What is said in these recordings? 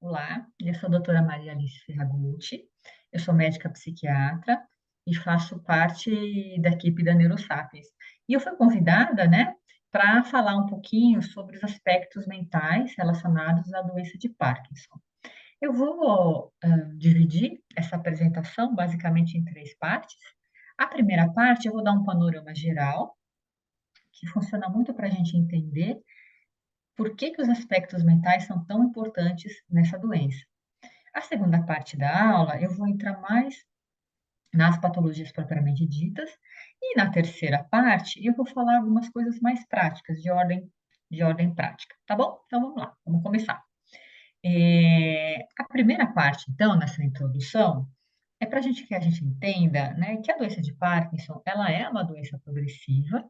Olá, eu sou a doutora Maria Alice Ferragutti, eu sou médica psiquiatra e faço parte da equipe da Neurosapiens. E eu fui convidada, né, para falar um pouquinho sobre os aspectos mentais relacionados à doença de Parkinson. Eu vou dividir essa apresentação basicamente em três partes. A primeira parte eu vou dar um panorama geral, que funciona muito para a gente entender por que que os aspectos mentais são tão importantes nessa doença. A segunda parte da aula, eu vou entrar mais nas patologias propriamente ditas, e na terceira parte, eu vou falar algumas coisas mais práticas, de ordem prática, tá bom? Então vamos lá, vamos começar. A primeira parte, então, nessa introdução, é para que a gente entenda, né, que a doença de Parkinson, ela é uma doença progressiva,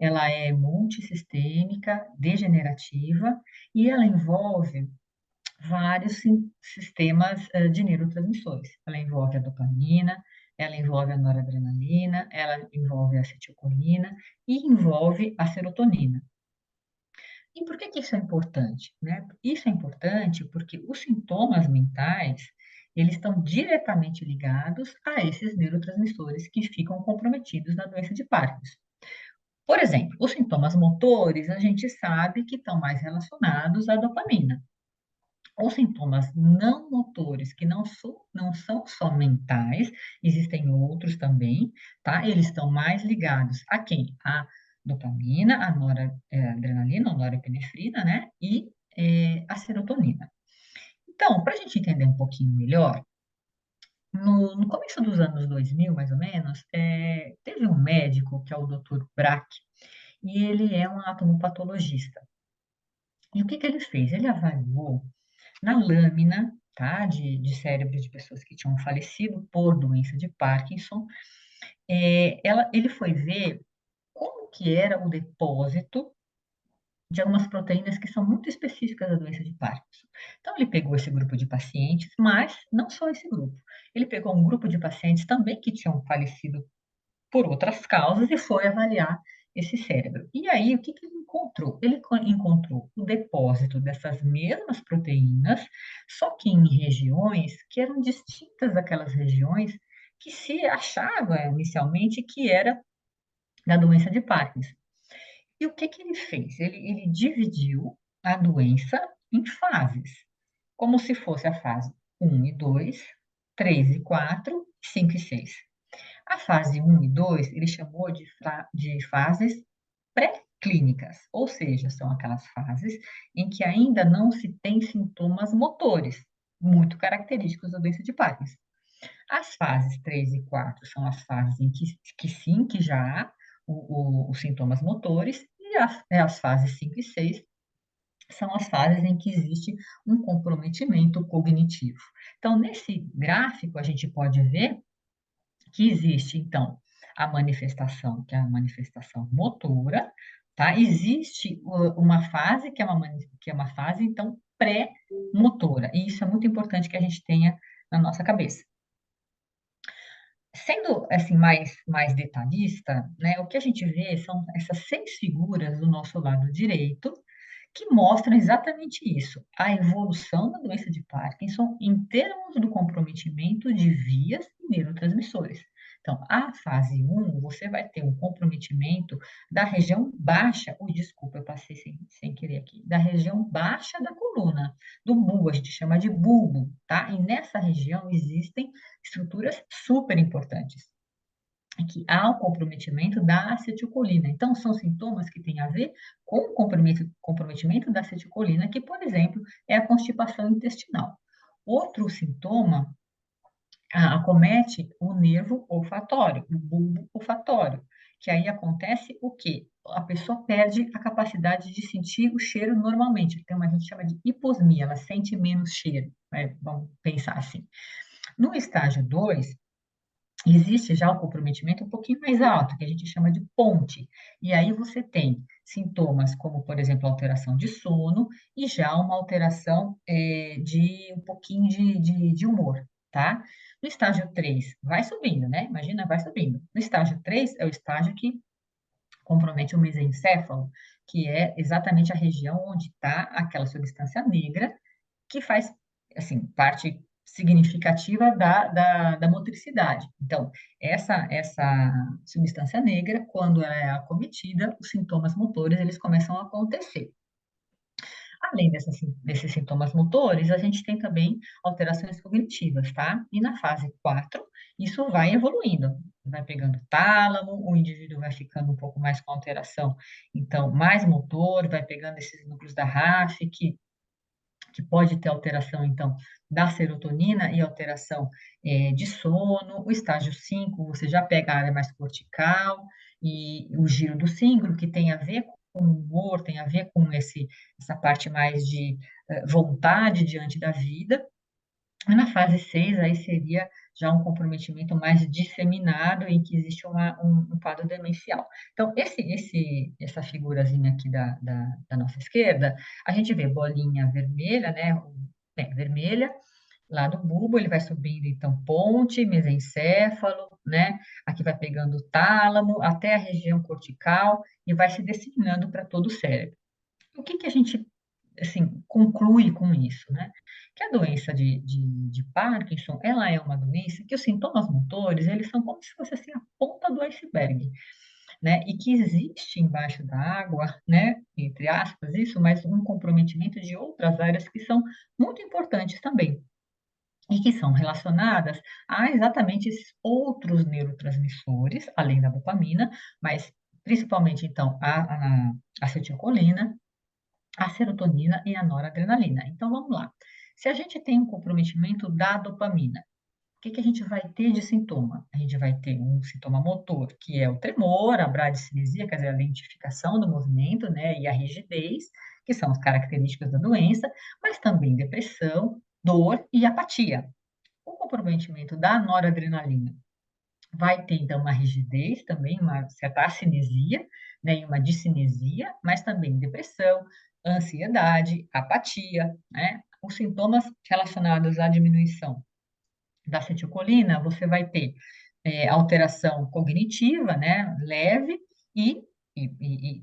ela é multissistêmica, degenerativa, e ela envolve vários sistemas de neurotransmissores. Ela envolve a dopamina, ela envolve a noradrenalina, ela envolve a acetilcolina e envolve a serotonina. E por que que isso é importante, né? Isso é importante porque os sintomas mentais, eles estão diretamente ligados a esses neurotransmissores que ficam comprometidos na doença de Parkinson. Por exemplo, os sintomas motores, a gente sabe que estão mais relacionados à dopamina. Os sintomas não motores, que não são só mentais, existem outros também, tá? Eles estão mais ligados a quem? A dopamina, a noradrenalina, a norepinefrina, né? E a serotonina. Então, para a gente entender um pouquinho melhor, no começo dos anos 2000, mais ou menos, teve um médico, que é o Dr. Brack, e ele é um anatomopatologista. E o que que ele fez? Ele avaliou na lâmina, tá, de cérebro de pessoas que tinham falecido por doença de Parkinson, ele foi ver como que era o depósito de algumas proteínas que são muito específicas da doença de Parkinson. Então, ele pegou esse grupo de pacientes, mas não só esse grupo. Ele pegou um grupo de pacientes também que tinham falecido por outras causas e foi avaliar esse cérebro. E aí, o que que ele encontrou? Ele encontrou o depósito dessas mesmas proteínas, só que em regiões que eram distintas daquelas regiões que se achava inicialmente que era da doença de Parkinson. E o que que ele fez? Ele dividiu a doença em fases, como se fosse a fase 1 e 2, 3 e 4, 5 e 6. A fase 1 e 2 ele chamou de fases pré-clínicas, ou seja, são aquelas fases em que ainda não se tem sintomas motores, muito característicos da doença de Parkinson. As fases 3 e 4 são as fases em que sim, que já há os sintomas motores, e as fases 5 e 6 são as fases em que existe um comprometimento cognitivo. Então, nesse gráfico, a gente pode ver que existe, então, a manifestação, que é a manifestação motora, tá? Existe uma fase que é uma fase, então, pré-motora, e isso é muito importante que a gente tenha na nossa cabeça. Sendo, assim, mais detalhista, né, o que a gente vê são essas 6 figuras do nosso lado direito, que mostram exatamente isso, a evolução da doença de Parkinson em termos do comprometimento de vias e neurotransmissores. Então, a fase 1, você vai ter um comprometimento da região baixa, desculpa, eu passei sem querer aqui, da região baixa da coluna, do bulbo, a gente chama de bulbo, tá? E nessa região existem estruturas super importantes que há o comprometimento da acetilcolina. Então, são sintomas que têm a ver com o comprometimento da acetilcolina, que, por exemplo, é a constipação intestinal. Outro sintoma acomete o nervo olfatório, o bulbo olfatório, que aí acontece o quê? A pessoa perde a capacidade de sentir o cheiro normalmente. Então, a gente chama de hiposmia, ela sente menos cheiro, né? Vamos pensar assim. No estágio 2, existe já um comprometimento um pouquinho mais alto, que a gente chama de ponte. E aí você tem sintomas como, por exemplo, alteração de sono e já uma alteração de um pouquinho de humor, tá? No estágio 3 vai subindo, né? Imagina, vai subindo. No estágio 3 é o estágio que compromete o mesencéfalo, que é exatamente a região onde está aquela substância negra que faz assim, parte significativa da motricidade. Então, essa substância negra, quando ela é acometida, os sintomas motores, eles começam a acontecer. Além desses sintomas motores, a gente tem também alterações cognitivas, tá? E na fase 4, isso vai evoluindo, vai pegando tálamo, o indivíduo vai ficando um pouco mais com alteração, então, mais motor, vai pegando esses núcleos da RAF, que pode ter alteração, então, da serotonina e alteração de sono. O estágio 5, você já pega a área mais cortical e o giro do símbolo, que tem a ver com o humor, tem a ver com essa parte mais de vontade diante da vida. E na fase 6, aí seria já um comprometimento mais disseminado, em que existe um quadro demencial. Então, essa figurazinha aqui da nossa esquerda, a gente vê bolinha vermelha, né? Vermelha, lá do bulbo, ele vai subindo, então, ponte, mesencéfalo, né? Aqui vai pegando o tálamo, até a região cortical, e vai se disseminando para todo o cérebro. O que a gente assim, conclui com isso, né? Que a doença de Parkinson, ela é uma doença que os sintomas motores, eles são como se fosse assim a ponta do iceberg, né? E que existe embaixo da água, né? Entre aspas, isso, mas um comprometimento de outras áreas que são muito importantes também. E que são relacionadas a exatamente esses outros neurotransmissores, além da dopamina, mas principalmente, então, a acetilcolina, a serotonina e a noradrenalina. Então, vamos lá. Se a gente tem um comprometimento da dopamina, o que a gente vai ter de sintoma? A gente vai ter um sintoma motor, que é o tremor, a bradicinesia, quer dizer, a lentificação do movimento, né, e a rigidez, que são as características da doença, mas também depressão, dor e apatia. O comprometimento da noradrenalina vai ter, então, uma rigidez também, uma certa acinesia, né, e uma discinesia, mas também depressão, ansiedade, apatia, né? Os sintomas relacionados à diminuição da acetilcolina, você vai ter alteração cognitiva, né, leve, e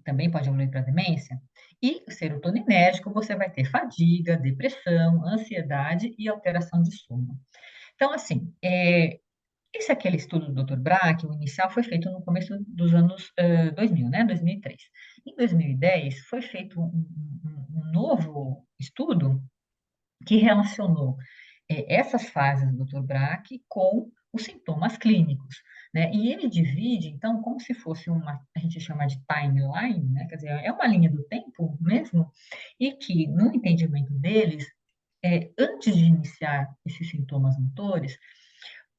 também pode evoluir para demência. E serotoninérgico, você vai ter fadiga, depressão, ansiedade e alteração de sono. Então, assim, esse é aquele estudo do Dr. Brack, o inicial, foi feito no começo dos anos 2000, né? 2003. Em 2010, foi feito um novo estudo que relacionou essas fases do Dr. Brack com os sintomas clínicos, né? E ele divide, então, como se fosse a gente chama de timeline, né? Quer dizer, é uma linha do tempo mesmo, e que, no entendimento deles, antes de iniciar esses sintomas motores,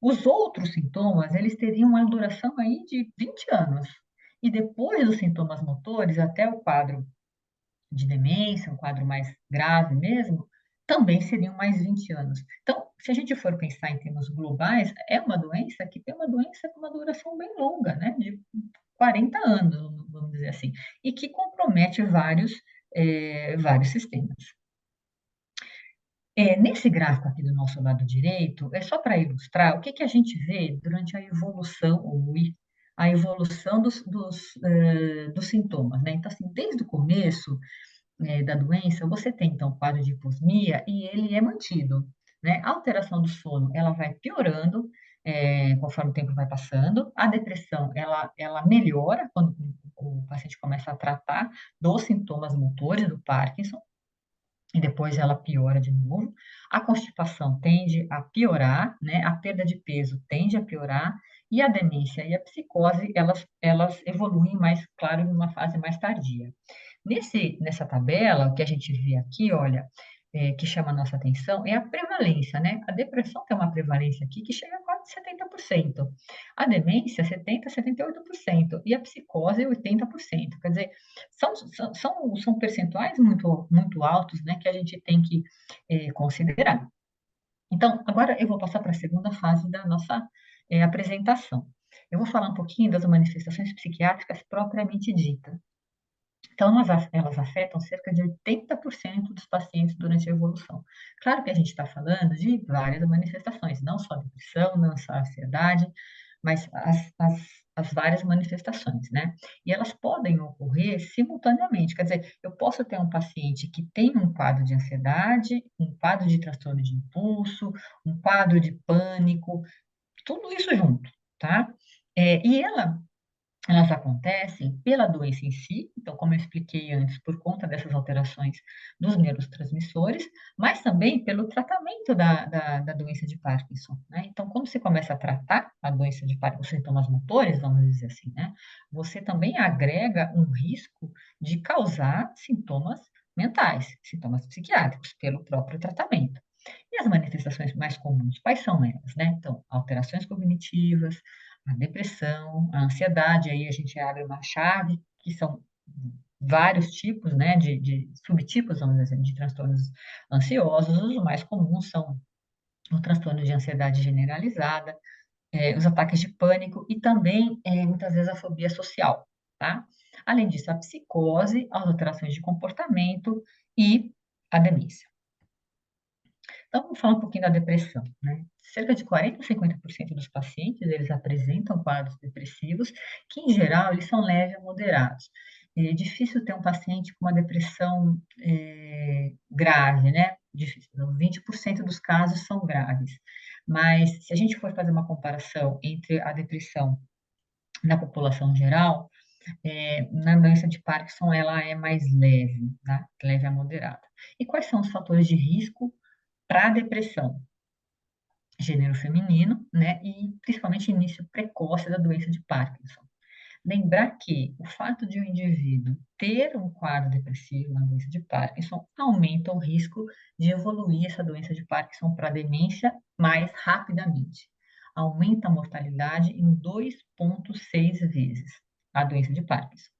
os outros sintomas, eles teriam uma duração aí de 20 anos. E depois dos sintomas motores, até o quadro de demência, um quadro mais grave mesmo, também seriam mais 20 anos. Então, se a gente for pensar em termos globais, é uma doença que tem uma doença com uma duração bem longa, né? De 40 anos, vamos dizer assim, e que compromete vários sistemas. Nesse gráfico aqui do nosso lado direito, é só para ilustrar o que a gente vê durante a evolução, a evolução dos sintomas, né? Então, assim, desde o começo, da doença, você tem, então, o quadro de hiposmia e ele é mantido, né? A alteração do sono, ela vai piorando, conforme o tempo vai passando. A depressão, ela melhora quando o paciente começa a tratar dos sintomas motores do Parkinson, e depois ela piora de novo. A constipação tende a piorar, né? A perda de peso tende a piorar, e a demência e a psicose, elas evoluem mais, claro, numa fase mais tardia. Nessa tabela, o que a gente vê aqui, olha, que chama a nossa atenção, é a prevalência, né? A depressão tem uma prevalência aqui que chega a quase 70%. A demência, 70%, 78%. E a psicose, 80%. Quer dizer, são percentuais muito, muito altos, né, que a gente tem que considerar. Então, agora eu vou passar para a segunda fase da nossa apresentação. Eu vou falar um pouquinho das manifestações psiquiátricas propriamente ditas. Então, elas afetam cerca de 80% dos pacientes durante a evolução. Claro que a gente está falando de várias manifestações, não só depressão, não só ansiedade, mas as várias manifestações, né? E elas podem ocorrer simultaneamente. Quer dizer, eu posso ter um paciente que tem um quadro de ansiedade, um quadro de transtorno de impulso, um quadro de pânico, tudo isso junto, tá? E elas acontecem pela doença em si, então, como eu expliquei antes, por conta dessas alterações dos neurotransmissores, mas também pelo tratamento da doença de Parkinson, né? Então, quando você começa a tratar a doença de Parkinson, os sintomas motores, vamos dizer assim, né? Você também agrega um risco de causar sintomas mentais, sintomas psiquiátricos, pelo próprio tratamento. E as manifestações mais comuns, quais são elas, né? Então, alterações cognitivas, a depressão, a ansiedade, aí a gente abre uma chave, que são vários tipos, né, de subtipos, vamos dizer assim, de transtornos ansiosos. Os mais comuns são o transtorno de ansiedade generalizada, os ataques de pânico e também, muitas vezes, a fobia social, tá? Além disso, a psicose, as alterações de comportamento e a demência. Então, vamos falar um pouquinho da depressão, né? Cerca de 40 a 50% dos pacientes, eles apresentam quadros depressivos, que em geral eles são leves a moderados. É difícil ter um paciente com uma depressão grave, né? Difícil. 20% dos casos são graves. Mas se a gente for fazer uma comparação entre a depressão na população geral, na doença de Parkinson ela é mais leve, tá? Leve a moderada. E quais são os fatores de risco para a depressão? Gênero feminino, né, e principalmente início precoce da doença de Parkinson. Lembrar que o fato de um indivíduo ter um quadro depressivo na doença de Parkinson aumenta o risco de evoluir essa doença de Parkinson para demência mais rapidamente. Aumenta a mortalidade em 2,6 vezes a doença de Parkinson,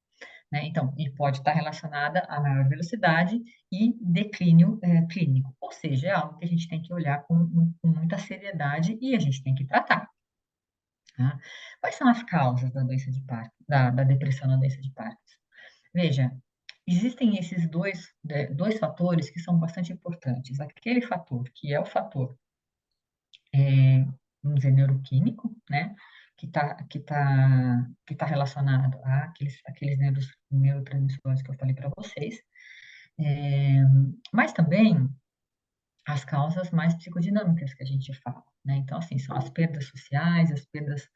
né? Então, e pode estar relacionada a maior velocidade e declínio clínico, ou seja, é algo que a gente tem que olhar com muita seriedade e a gente tem que tratar, tá? Quais são as causas da doença de Parkinson, da depressão na doença de Parkinson? Veja, existem esses dois fatores que são bastante importantes. Aquele fator que é o fator vamos dizer, neuroquímico, né? Que tá relacionado àqueles neurotransmissores que eu falei para vocês, é, mas também as causas mais psicodinâmicas que a gente fala, né? Então, assim, são as perdas sociais, as perdas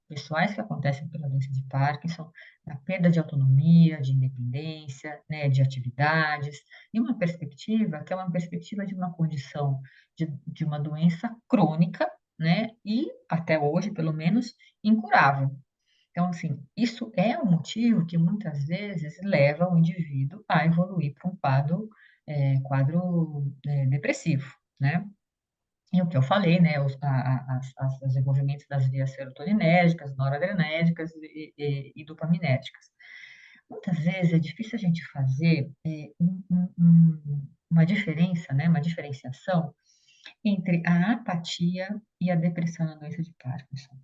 pessoais que acontecem pela doença de Parkinson, a perda de autonomia, de independência, né, de atividades, e uma perspectiva que é uma perspectiva de uma condição de uma doença crônica, né, e até hoje, pelo menos, incurável. Então, assim, isso é um motivo que muitas vezes leva o indivíduo a evoluir para um quadro depressivo, né? E o que eu falei, né, os desenvolvimentos das vias serotoninérgicas, noradrenérgicas e dopaminérgicas. Muitas vezes é difícil a gente fazer uma diferença, né, uma diferenciação entre a apatia e a depressão na doença de Parkinson.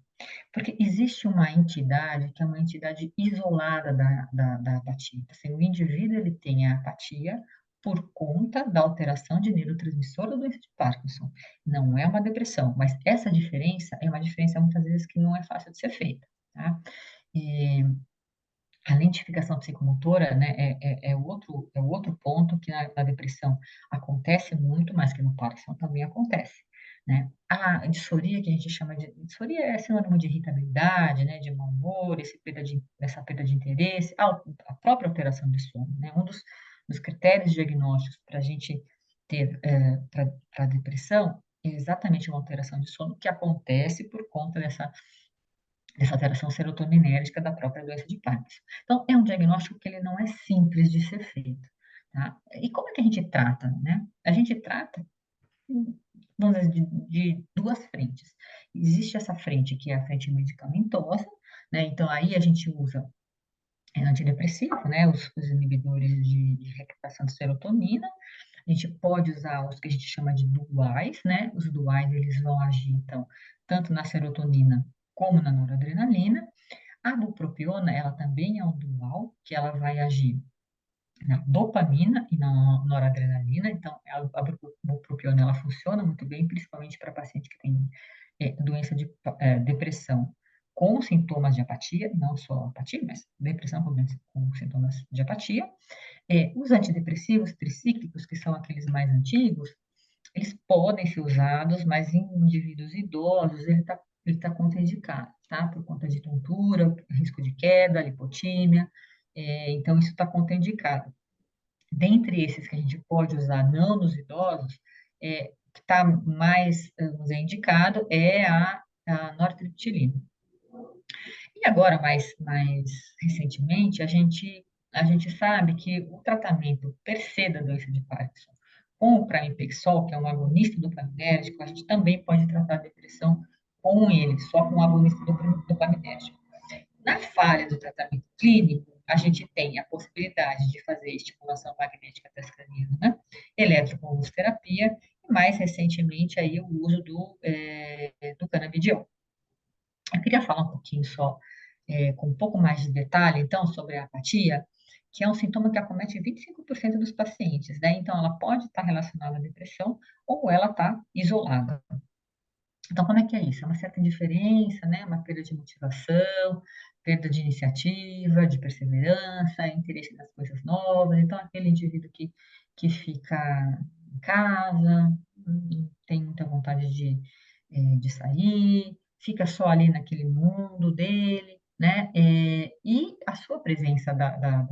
Porque existe uma entidade que é uma entidade isolada da apatia. Assim, o indivíduo ele tem a apatia por conta da alteração de neurotransmissor da doença de Parkinson. Não é uma depressão, mas essa diferença é uma diferença muitas vezes que não é fácil de ser feita, tá? E a lentificação psicomotora, né, é o outro ponto que na depressão acontece muito, mas que no Parkinson também acontece, né? A disforia, que a gente chama de disforia, é sinônimo de irritabilidade, né, de mau humor, essa perda de interesse, a própria alteração de sono, né? Um dos critérios diagnósticos para a gente ter para depressão é exatamente uma alteração de sono que acontece por conta dessa alteração serotoninérgica da própria doença de Parkinson. Então, é um diagnóstico que ele não é simples de ser feito, tá? E como é que a gente trata, né? A gente trata, vamos dizer, de duas frentes. Existe essa frente que é a frente medicamentosa, né? Então, aí a gente usa antidepressivo, né? Os inibidores de recaptação de serotonina. A gente pode usar os que a gente chama de duais, né? Os duais, eles vão agir, então, tanto na serotonina como na noradrenalina. A bupropiona, ela também é um dual, que ela vai agir na dopamina e na noradrenalina. Então, a bupropiona, ela funciona muito bem, principalmente para paciente que tem doença de depressão com sintomas de apatia, não só apatia, mas depressão com sintomas de apatia. Os antidepressivos tricíclicos, que são aqueles mais antigos, eles podem ser usados, mas em indivíduos idosos ele tá contraindicado, tá? Por conta de tontura, risco de queda, lipotímia, então isso está contraindicado. Dentre esses que a gente pode usar não nos idosos, que está mais, vamos dizer, indicado é a nortriptilina. E agora, mais recentemente, a gente sabe que o tratamento per se da doença de Parkinson com o pramipexol, que é um agonista dopaminérgico, a gente também pode tratar a depressão com ele, só com o agonista dopaminérgico. Na falha do tratamento clínico, a gente tem a possibilidade de fazer estimulação magnética transcraniana, né? Eletroconvulsoterapia e, mais recentemente, aí, o uso do canabidiol. Eu queria falar um pouquinho só, com um pouco mais de detalhe, então, sobre a apatia, que é um sintoma que acomete 25% dos pacientes, né? Então, ela pode estar relacionada à depressão ou ela está isolada. Então, como é que é isso? É uma certa indiferença, né? Uma perda de motivação, perda de iniciativa, de perseverança, interesse nas coisas novas. Então, aquele indivíduo que fica em casa, não tem muita vontade de sair, fica só ali naquele mundo dele, né? E a sua presença da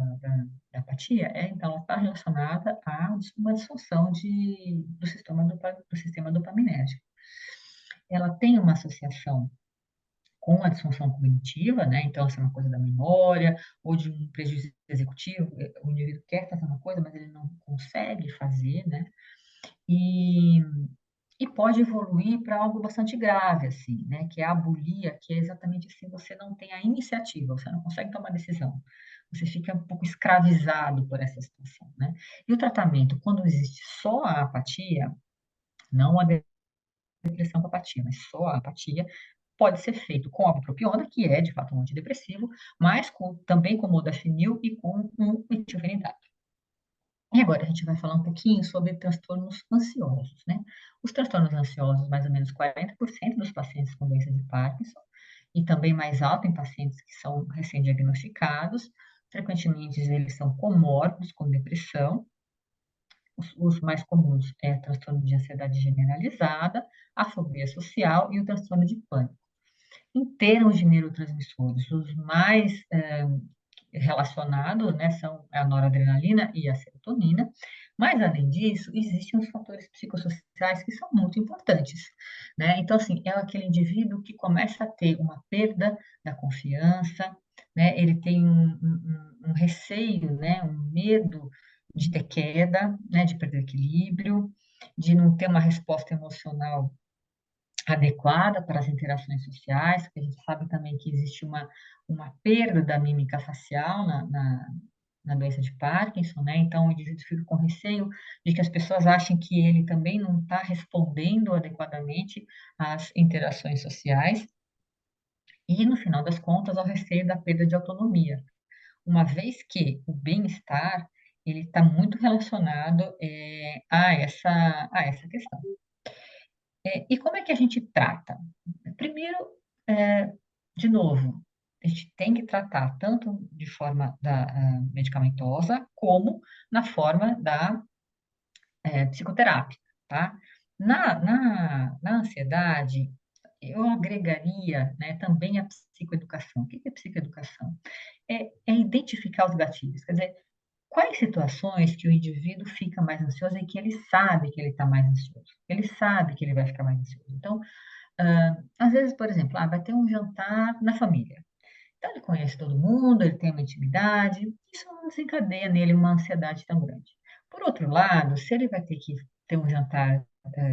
apatia, então, está relacionada a uma disfunção do sistema dopaminérgico. Ela tem uma associação com a disfunção cognitiva, né? Então, essa é uma coisa da memória, ou de um prejuízo executivo, o indivíduo quer fazer uma coisa, mas ele não consegue fazer, né? E, e pode evoluir para algo bastante grave, assim, né? Que é a abulia, que é exatamente assim, você não tem a iniciativa, você não consegue tomar decisão. Você fica um pouco escravizado por essa situação, né? E o tratamento, quando existe só a apatia, não a depressão com apatia, mas só a apatia, pode ser feito com a bupropiona, que é, de fato, um antidepressivo, mas também com modafinil e com um metilfenidato. E agora a gente vai falar um pouquinho sobre transtornos ansiosos, né? Os transtornos ansiosos, mais ou menos 40% dos pacientes com doença de Parkinson, e também mais alto em pacientes que são recém-diagnosticados. Frequentemente, eles são comórbidos com depressão. Os mais comuns é transtorno de ansiedade generalizada, a fobia social e o transtorno de pânico. Em termos de neurotransmissores, os mais relacionados, né, são a noradrenalina e a serotonina, mas, além disso, existem os fatores psicossociais que são muito importantes, né? Então, assim, é aquele indivíduo que começa a ter uma perda da confiança, né? Ele tem um receio, né, um medo de ter queda, né, de perder equilíbrio, de não ter uma resposta emocional adequada para as interações sociais, porque a gente sabe também que existe uma perda da mímica facial na doença de Parkinson, né? Então, o indivíduo fica com receio de que as pessoas achem que ele também não está respondendo adequadamente às interações sociais, e, no final das contas, ao receio da perda de autonomia, uma vez que o bem-estar ele está muito relacionado a essa questão. E como é que a gente trata? Primeiro, eh, de novo, a gente tem que tratar tanto de forma medicamentosa, como na forma da psicoterapia, tá? Na ansiedade, eu agregaria, né, também a psicoeducação. O que é psicoeducação? É identificar os gatilhos, quer dizer, quais situações que o indivíduo fica mais ansioso e que ele sabe que ele está mais ansioso, ele sabe que ele vai ficar mais ansioso. Então, às vezes, por exemplo, vai ter um jantar na família. Então, ele conhece todo mundo, ele tem uma intimidade, isso não desencadeia nele uma ansiedade tão grande. Por outro lado, se ele vai ter que ter um jantar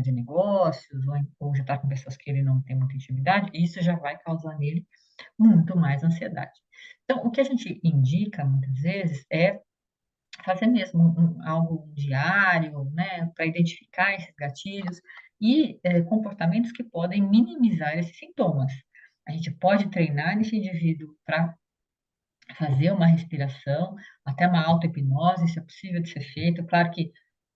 de negócios, ou jantar com pessoas que ele não tem muita intimidade, isso já vai causar nele muito mais ansiedade. Então, o que a gente indica, muitas vezes, é fazer mesmo algo diário, né, para identificar esses gatilhos e comportamentos que podem minimizar esses sintomas. A gente pode treinar esse indivíduo para fazer uma respiração, até uma auto-hipnose, isso é possível de ser feito. Claro que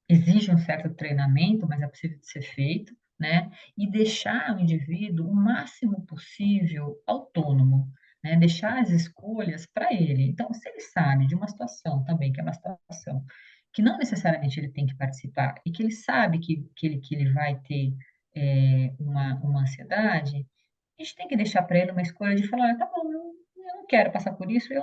exige um certo treinamento, mas é possível de ser feito, né? E deixar o indivíduo o máximo possível autônomo, né? Deixar as escolhas para ele. Então, se ele sabe de uma situação também, que é uma situação que não necessariamente ele tem que participar, e que ele sabe que ele vai ter uma ansiedade, a gente tem que deixar para ele uma escolha de falar: "Olha, tá bom, eu não quero passar por isso, eu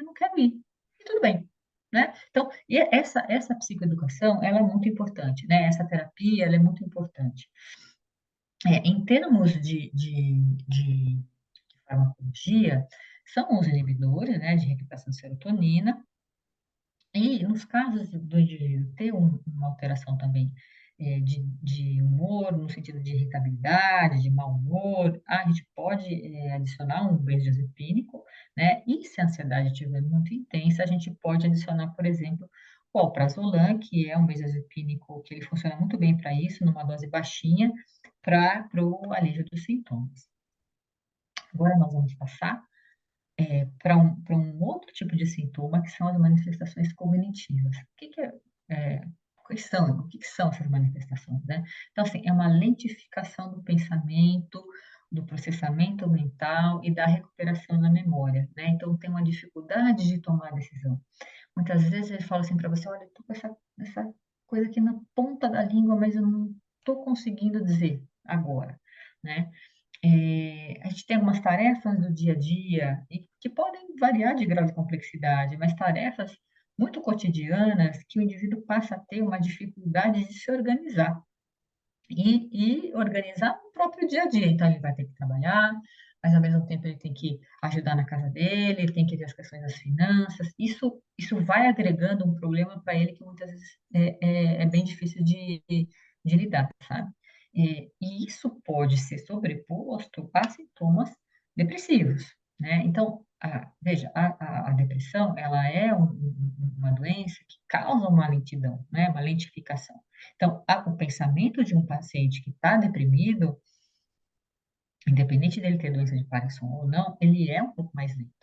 não quero ir", e tudo bem, né. Então, e essa psicoeducação, ela é muito importante, né, essa terapia, ela é muito importante. Em termos de farmacologia, são os inibidores, né, de recaptação de serotonina, e nos casos do indivíduo ter uma alteração também, de humor, no sentido de irritabilidade, de mau humor, a gente pode, adicionar um benzodiazepínico, né, e se a ansiedade estiver muito intensa, a gente pode adicionar, por exemplo, o alprazolam, que é um benzodiazepínico que ele funciona muito bem para isso, numa dose baixinha, para o alívio dos sintomas. Agora nós vamos passar para um outro tipo de sintoma, que são as manifestações cognitivas. Eh, o que que são essas manifestações, né? Então, assim, é uma lentificação do pensamento, do processamento mental e da recuperação da memória, né? Então, tem uma dificuldade de tomar decisão. Muitas vezes ele fala assim para você: "Olha, eu tô com essa coisa aqui na ponta da língua, mas eu não estou conseguindo dizer agora", né? A gente tem algumas tarefas do dia a dia e que podem variar de grau de complexidade, mas tarefas muito cotidianas que o indivíduo passa a ter uma dificuldade de se organizar e organizar o próprio dia a dia. Então, ele vai ter que trabalhar, mas ao mesmo tempo ele tem que ajudar na casa dele, ele tem que ver as questões das finanças. Isso vai agregando um problema para ele que muitas vezes é bem difícil de lidar, sabe? E isso pode ser sobreposto a sintomas depressivos, né? Então, veja, a depressão, ela é uma doença que causa uma lentidão, né? Uma lentificação. Então, o pensamento de um paciente que está deprimido, independente dele ter doença de Parkinson ou não, ele é um pouco mais lento,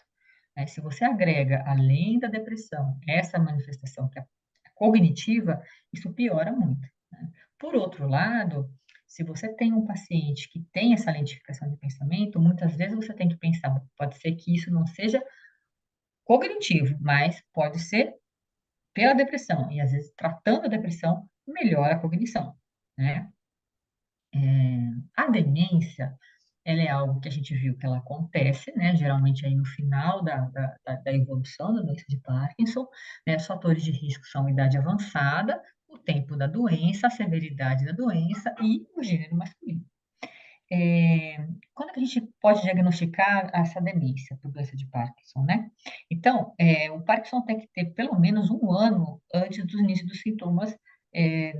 né? Se você agrega, além da depressão, essa manifestação que é cognitiva, isso piora muito, né? Por outro lado, se você tem um paciente que tem essa lentificação de pensamento, muitas vezes você tem que pensar, pode ser que isso não seja cognitivo, mas pode ser pela depressão, e às vezes tratando a depressão melhora a cognição, né? A demência, ela é algo que a gente viu que ela acontece, né, geralmente aí no final da evolução da doença de Parkinson, né, os fatores de risco são a idade avançada, o tempo da doença, a severidade da doença e o gênero masculino. Quando é que a gente pode diagnosticar essa demência por doença de Parkinson, né? Então, o Parkinson tem que ter pelo menos 1 ano antes do início dos sintomas,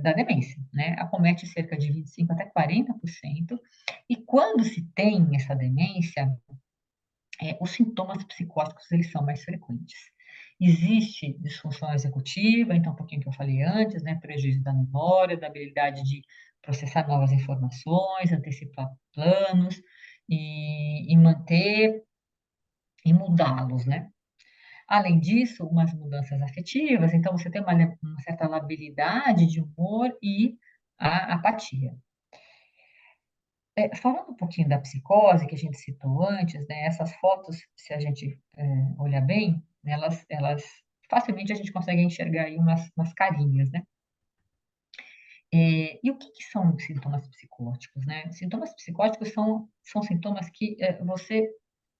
da demência, né? Acomete cerca de 25 até 40%, e quando se tem essa demência, os sintomas psicóticos, eles são mais frequentes. Existe disfunção executiva, então um pouquinho que eu falei antes, né, prejuízo da memória, da habilidade de processar novas informações, antecipar planos e manter e mudá-los, né. Além disso, umas mudanças afetivas, então você tem uma certa labilidade de humor e a apatia. Falando um pouquinho da psicose que a gente citou antes, né, essas fotos, se a gente, olhar bem, né, elas facilmente a gente consegue enxergar aí umas carinhas, né. E o que que são sintomas psicóticos, né? Sintomas psicóticos são sintomas que, você,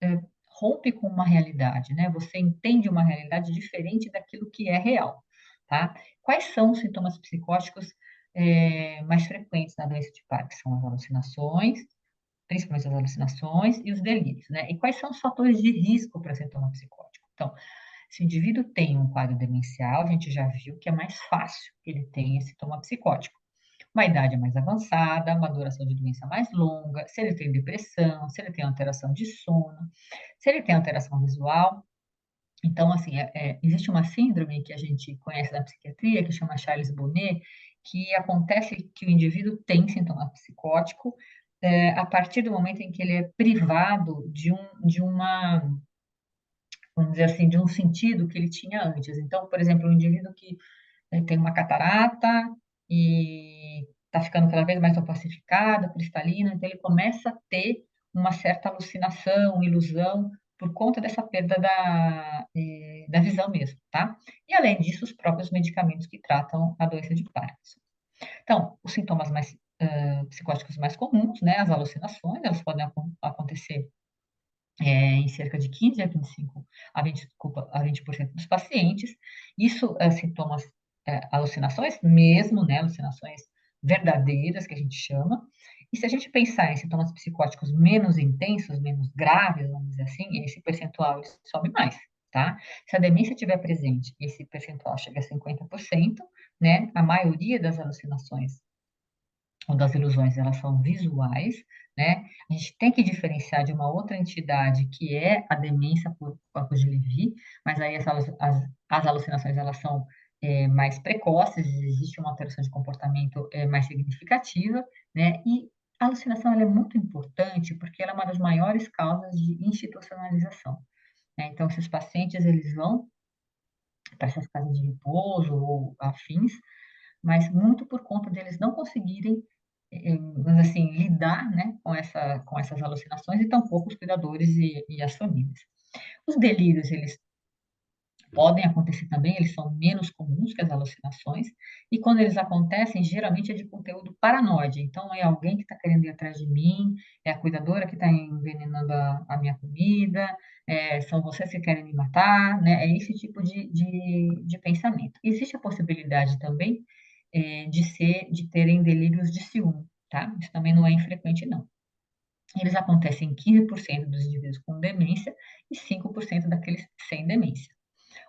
eh, rompe com uma realidade, né, você entende uma realidade diferente daquilo que é real, tá. Quais são os sintomas psicóticos, mais frequentes na doença de Parkinson? As alucinações, principalmente as alucinações e os delírios, né. E quais são os fatores de risco para sintoma psicótico? Então, se o indivíduo tem um quadro demencial, a gente já viu que é mais fácil que ele tenha esse sintoma psicótico. Uma idade mais avançada, uma duração de doença mais longa, se ele tem depressão, se ele tem alteração de sono, se ele tem alteração visual. Então, assim, existe uma síndrome que a gente conhece na psiquiatria, que chama Charles Bonnet, que acontece que o indivíduo tem sintoma psicótico, a partir do momento em que ele é privado vamos dizer assim, de um sentido que ele tinha antes. Então, por exemplo, um indivíduo que tem uma catarata e está ficando cada vez mais opacificado, cristalino, então ele começa a ter uma certa alucinação, ilusão, por conta dessa perda da visão mesmo, tá? E além disso, os próprios medicamentos que tratam a doença de Parkinson. Então, os sintomas mais psicóticos mais comuns, né, as alucinações, elas podem acontecer em cerca de 15 a 25 a 20, desculpa, a 20% dos pacientes. Isso é sintomas, alucinações mesmo, né, alucinações verdadeiras, que a gente chama. E se a gente pensar em sintomas psicóticos menos intensos, menos graves, vamos dizer assim, esse percentual ele sobe mais, tá? Se a demência estiver presente, esse percentual chega a 50%, né? A maioria das alucinações ou das ilusões, elas são visuais, né? A gente tem que diferenciar de uma outra entidade que é a demência por corpo de Levy, mas aí as alucinações elas são mais precoces, existe uma alteração de comportamento mais significativa, né? E a alucinação ela é muito importante porque ela é uma das maiores causas de institucionalização, né? Então, esses pacientes eles vão para essas casas de repouso ou afins, mas muito por conta deles não conseguirem, vamos dizer assim, lidar, né, com essas alucinações e tampouco os cuidadores e as famílias. Os delírios, eles podem acontecer também, eles são menos comuns que as alucinações, e quando eles acontecem, geralmente é de conteúdo paranoide. Então, é alguém que está querendo ir atrás de mim, é a cuidadora que está envenenando a minha comida, são vocês que querem me matar, né? É esse tipo de pensamento. Existe a possibilidade também de terem delírios de ciúme, tá? Isso também não é infrequente, não. Eles acontecem em 15% dos indivíduos com demência e 5% daqueles sem demência.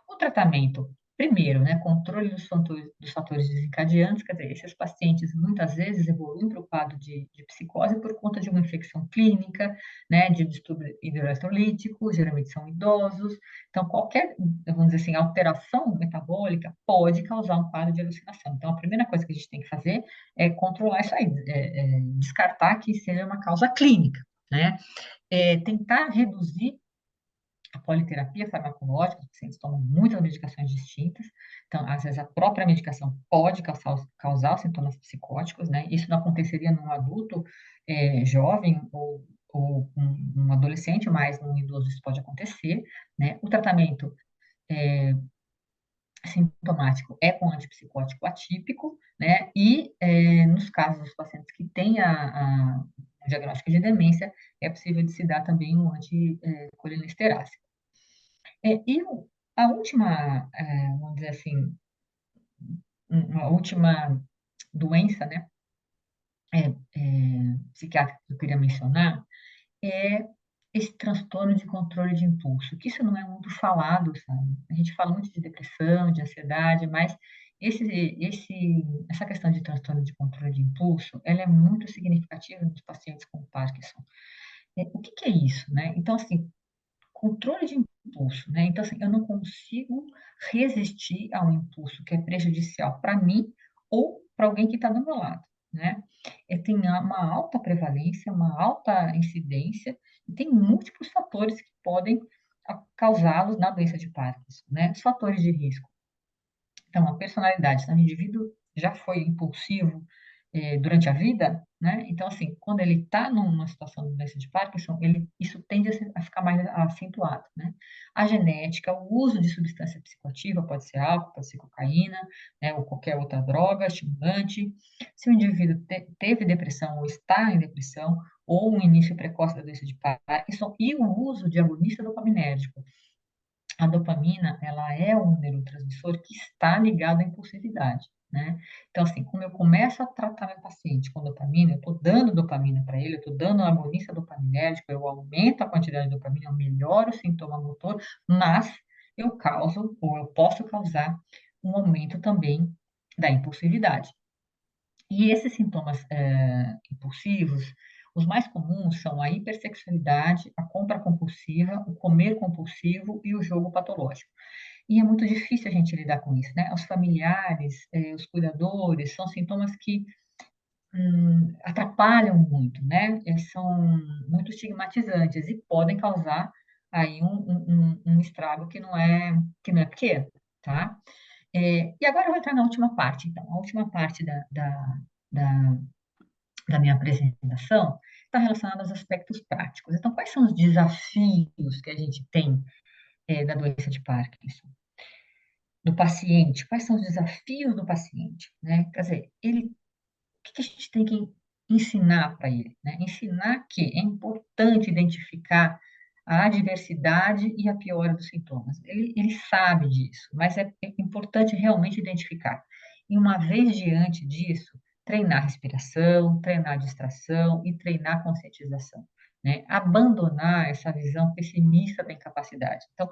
O tratamento, primeiro, né, controle dos fatores desencadeantes, quer dizer, esses pacientes muitas vezes evoluem para o quadro de psicose por conta de uma infecção clínica, né, de distúrbio hidroeletrolítico, geralmente são idosos. Então, qualquer, vamos dizer assim, alteração metabólica pode causar um quadro de alucinação. Então, a primeira coisa que a gente tem que fazer é controlar isso aí, descartar que seja uma causa clínica, né? Tentar reduzir a politerapia farmacológica, os pacientes tomam muitas medicações distintas, então, às vezes, a própria medicação pode causar sintomas psicóticos, né? Isso não aconteceria num adulto jovem ou um adolescente, mas num idoso isso pode acontecer, né? O tratamento sintomático é com antipsicótico atípico, né? E nos casos dos pacientes que têm o diagnóstico de demência, é possível de se dar também um anticolinesterásico. A última, vamos dizer assim, uma última doença, né, psiquiátrica que eu queria mencionar é esse transtorno de controle de impulso, que isso não é muito falado, sabe? A gente fala muito de depressão, de ansiedade, mas essa questão de transtorno de controle de impulso, ela é muito significativa nos pacientes com Parkinson. O que que é isso, né? Então, assim, controle de impulso, né? Então, assim, eu não consigo resistir a um impulso que é prejudicial para mim ou para alguém que está do meu lado, né? Tem uma alta prevalência, uma alta incidência, e tem múltiplos fatores que podem causá-los na doença de Parkinson, né? Os fatores de risco. Então, a personalidade, se o indivíduo já foi impulsivo durante a vida, né? Então, assim, quando ele está numa situação de doença de Parkinson, isso tende a ficar mais acentuado, né? A genética, o uso de substância psicoativa, pode ser álcool, pode ser cocaína, né? Ou qualquer outra droga, estimulante. Se o indivíduo teve depressão ou está em depressão, ou um início precoce da doença de Parkinson, e o uso de agonista dopaminérgico. A dopamina, ela é um neurotransmissor que está ligado à impulsividade, né? Então, assim, como eu começo a tratar meu paciente com dopamina, eu estou dando dopamina para ele, eu estou dando um agonista dopaminérgico, eu aumento a quantidade de dopamina, eu melhoro o sintoma motor, mas eu causo, ou eu posso causar, um aumento também da impulsividade. E esses sintomas impulsivos, os mais comuns são a hipersexualidade, a compra compulsiva, o comer compulsivo e o jogo patológico. E é muito difícil a gente lidar com isso, né? Os familiares, os cuidadores, são sintomas que atrapalham muito, né? São muito estigmatizantes e podem causar aí um estrago que não é pequeno, tá? E agora eu vou entrar na última parte, então. A última parte da, da minha apresentação está relacionado aos aspectos práticos. Então, quais são os desafios que a gente tem da doença de Parkinson? Do paciente, quais são os desafios do paciente, né? Quer dizer, ele, o que a gente tem que ensinar para ele, né? Ensinar que é importante identificar a adversidade e a piora dos sintomas. Ele sabe disso, mas é importante realmente identificar. E uma vez diante disso, treinar respiração, treinar distração e treinar conscientização, né? Abandonar essa visão pessimista da incapacidade. Então,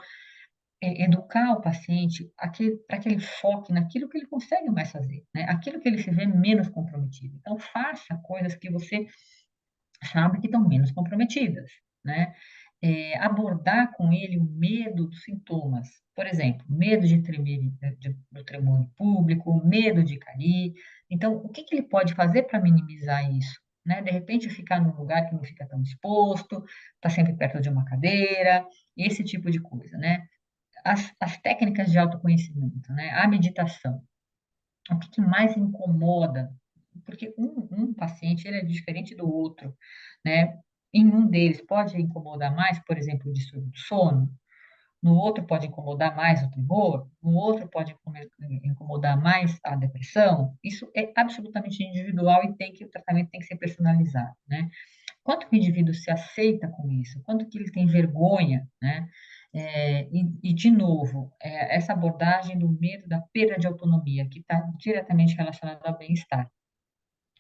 educar o paciente para que ele foque naquilo que ele consegue mais fazer, né? Aquilo que ele se vê menos comprometido. Então, faça coisas que você sabe que estão menos comprometidas, né? Abordar com ele o medo dos sintomas. Por exemplo, medo de tremer, do tremor em público, medo de cair. Então, o que ele pode fazer para minimizar isso? Né? De repente, ficar num lugar que não fica tão exposto, está sempre perto de uma cadeira, esse tipo de coisa, né? As técnicas de autoconhecimento, né? A meditação. O que mais incomoda? Porque um paciente ele é diferente do outro, né? Em um deles pode incomodar mais, por exemplo, o distúrbio do sono, no outro pode incomodar mais o tremor, no outro pode incomodar mais a depressão. Isso é absolutamente individual e o tratamento tem que ser personalizado, né? Quanto que o indivíduo se aceita com isso? Quanto que ele tem vergonha, né? De novo, essa abordagem do medo da perda de autonomia, que está diretamente relacionada ao bem-estar.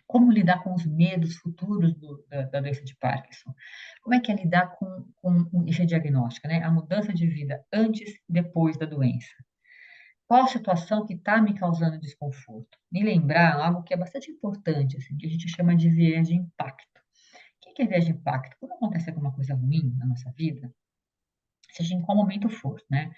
Como lidar com os medos futuros da doença de Parkinson? Como é que é lidar com esse diagnóstico, né? A mudança de vida antes e depois da doença. Qual a situação que está me causando desconforto? Me lembrar algo que é bastante importante, assim, que a gente chama de viés de impacto. O que é viés de impacto? Quando acontece alguma coisa ruim na nossa vida, seja em qual momento for, né?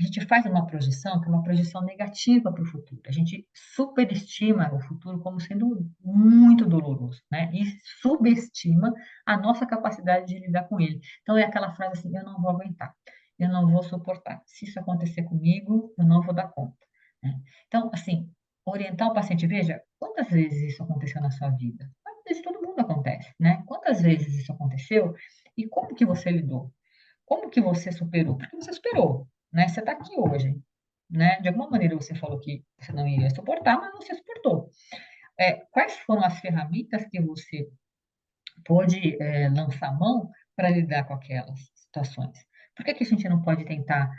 A gente faz uma projeção que é uma projeção negativa para o futuro. A gente superestima o futuro como sendo muito doloroso, né? E subestima a nossa capacidade de lidar com ele. Então é aquela frase assim: eu não vou aguentar, eu não vou suportar. Se isso acontecer comigo, eu não vou dar conta, né? Então, assim, orientar o paciente, veja, quantas vezes isso aconteceu na sua vida? Às vezes todo mundo acontece, né? Quantas vezes isso aconteceu e como que você lidou? Como que você superou? Porque você superou, né? Você está aqui hoje, né? De alguma maneira você falou que você não ia suportar, mas você suportou. Quais foram as ferramentas que você pôde lançar mão para lidar com aquelas situações? Por que que a gente não pode tentar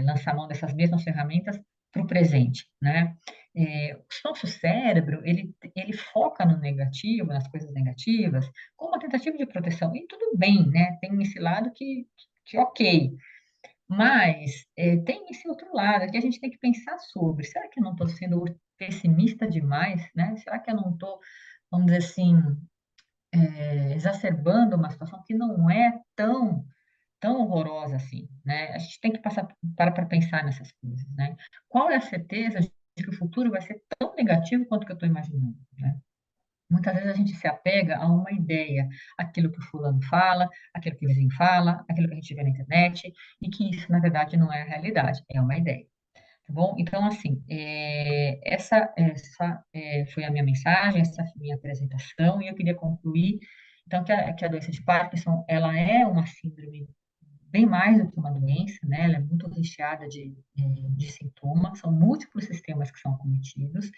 lançar mão dessas mesmas ferramentas para o presente, né? O nosso cérebro, ele foca no negativo, nas coisas negativas, como uma tentativa de proteção. E tudo bem, né? Tem esse lado que ok, mas tem esse outro lado que a gente tem que pensar sobre. Será que eu não estou sendo pessimista demais, né? Será que eu não estou, vamos dizer assim, exacerbando uma situação que não é tão horrorosa assim, né? A gente tem que parar para pensar nessas coisas, né? Qual é a certeza de que o futuro vai ser tão negativo quanto que eu estou imaginando, né? Muitas vezes a gente se apega a uma ideia, aquilo que o fulano fala, aquilo que o vizinho fala, aquilo que a gente vê na internet, e que isso, na verdade, não é a realidade, é uma ideia. Tá bom? Então, assim, essa foi a minha mensagem, essa foi a minha apresentação, e eu queria concluir, então, que a doença de Parkinson, ela é uma síndrome bem mais do que uma doença, né? Ela é muito recheada de sintomas, são múltiplos sistemas que são cometidos.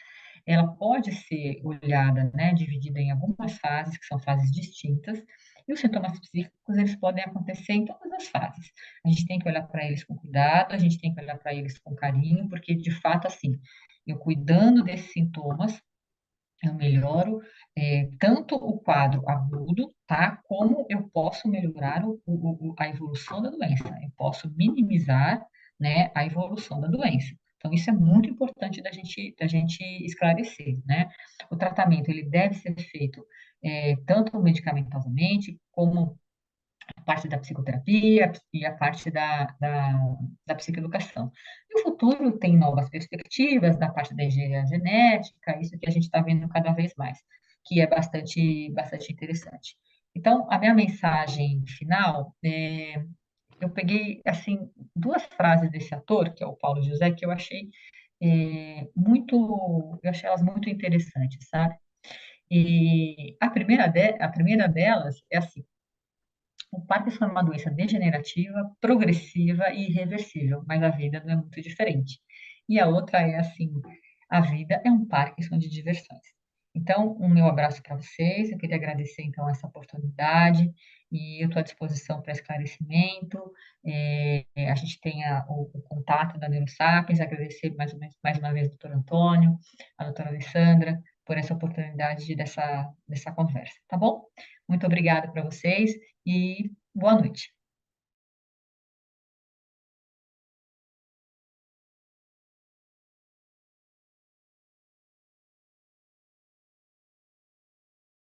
Ela pode ser olhada, né, dividida em algumas fases, que são fases distintas, e os sintomas psíquicos, eles podem acontecer em todas as fases. A gente tem que olhar para eles com cuidado, a gente tem que olhar para eles com carinho, porque, de fato, assim, eu cuidando desses sintomas, eu melhoro tanto o quadro agudo, tá? Como eu posso melhorar a evolução da doença. Eu posso minimizar, né, a evolução da doença. Então, isso é muito importante da gente esclarecer, né? O tratamento, ele deve ser feito tanto medicamentosamente, como a parte da psicoterapia e a parte da psicoeducação. E o futuro tem novas perspectivas da parte da engenharia genética, isso que a gente está vendo cada vez mais, que é bastante interessante. Então, a minha mensagem final, eu peguei, assim, duas frases desse ator, que é o Paulo José, que eu achei elas muito interessantes, sabe? E a primeira delas é assim: o Parkinson é uma doença degenerativa, progressiva e irreversível, mas a vida não é muito diferente. E a outra é assim: a vida é um Parkinson de diversões. Então, o meu abraço para vocês. Eu queria agradecer então essa oportunidade e eu estou à disposição para esclarecimento. A gente tem o contato da NeuroSapiens, agradecer mais uma vez ao doutor Antônio, a doutora Alessandra, por essa oportunidade dessa conversa, tá bom? Muito obrigada para vocês e boa noite.